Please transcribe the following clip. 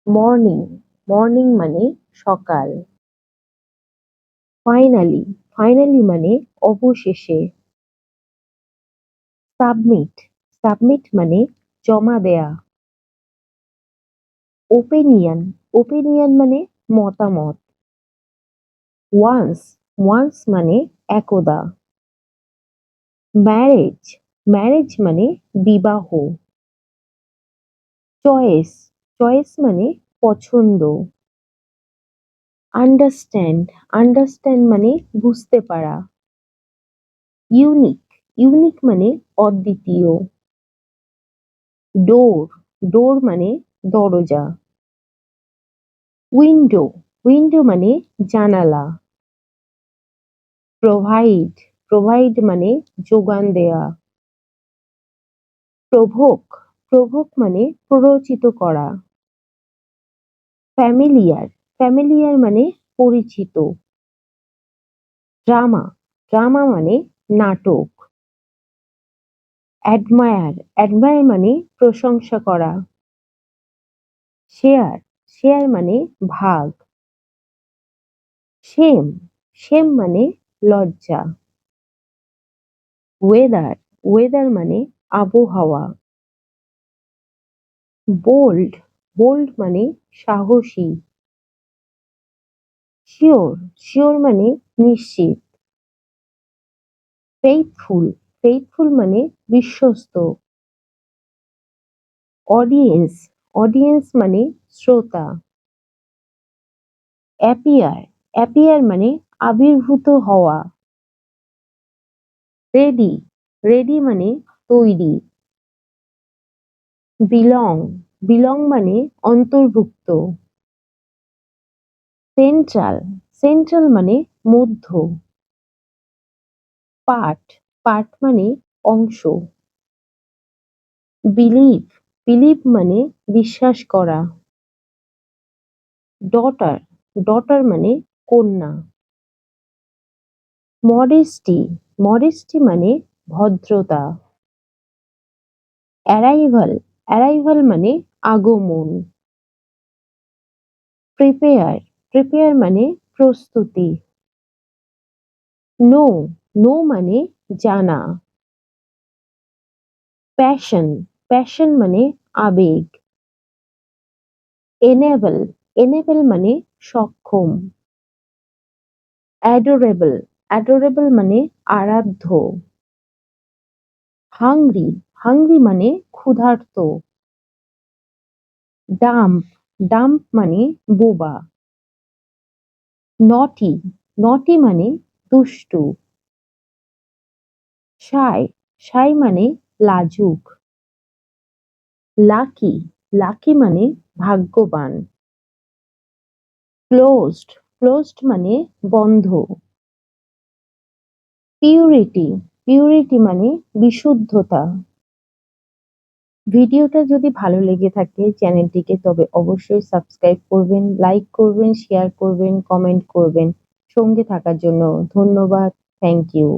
Morning, morning মানে সকাল। Finally, finally মানে অবশেষে। সাবমিট, সাবমিট মানে জমা দেয়া। ওপিনিয়ন, ওপিনিয়ন মানে মতামত। ওয়ান্স, ওয়ান্স মানে একদা। ম্যারেজ, ম্যারেজ মানে বিবাহ। চয়েস, চয়েস মানে পছন্দ। আন্ডারস্ট্যান্ড, আন্ডারস্ট্যান্ড মানে বুঝতে পারা। ইউনিক, ইউনিক মানে অদ্বিতীয়। ডোর, ডোর মানে দরজা। উইন্ডো, উইন্ডো মানে জানালা। প্রোভাইড, প্রোভাইড মানে যোগান দেয়া। প্রভোক, প্রভোক মানে প্ররোচিত করা। ফ্যামিলিয়ার, ফ্যামিলিয়ার মানে পরিচিত। ড্রামা, ড্রামা মানে নাটক। অ্যাডমায়ার, অ্যাডমায়ার মানে প্রশংসা করা। শেয়ার, শেয়ার মানে ভাগ। শেম, শেম মানে লজ্জা। ওয়েদার, ওয়েদার মানে আবহাওয়া। বোল্ড, বোল্ড মানে সাহসী। শিওর, শিওর মানে নিশ্চিত। ফেইথফুল, ফেইথফুল মানে বিশ্বস্ত। অডিয়েন্স, অডিয়েন্স মানে শ্রোতা। অ্যাপিয়ার, অ্যাপিয়ার মানে আবির্ভূত হওয়া। রেডি, রেডি মানে তৈরি। বিলং, বিলং মানে অন্তর্ভুক্ত। সেন্ট্রাল, সেন্ট্রাল মানে মধ্য। পার্ট, পার্ট মানে অংশ। বিলিভ, বিলিভ মানে বিশ্বাস করা। ডটার, ডটার মানে কন্যা। মডেস্টি, মডেস্টি মানে ভদ্রতা। অ্যারাইভাল, অ্যারাইভাল মানে আগমন। প্রিপেয়ার, প্রিপেয়ার মানে প্রস্তুতি। নো, নো মানে জানা। প্যাশন, প্যাশন মানে আবেগ। এনেবল, এনেবল মানে সক্ষম। অ্যাডোরেবল, অ্যাডোরেবল মানে আরাধ্য। হাংরি, হাংরি মানে ক্ষুধার্ত। ডাম্প, ডাম্প মানে বোবা। নটি, নটি মানে দুষ্টু। শাই, শাই মানে লাজুক। লাকি, লাকি মানে ভাগ্যবান। ক্লোজড, ক্লোজড মানে বন্ধ। পিউরিটি, পিউরিটি মানে বিশুদ্ধতা। ভিডিওটা যদি ভালো লেগে থাকে চ্যানেলটিকে তবে অবশ্যই সাবস্ক্রাইব করবেন, লাইক করবেন, শেয়ার করবেন, কমেন্ট করবেন। সঙ্গে থাকার জন্য ধন্যবাদ। Thank you.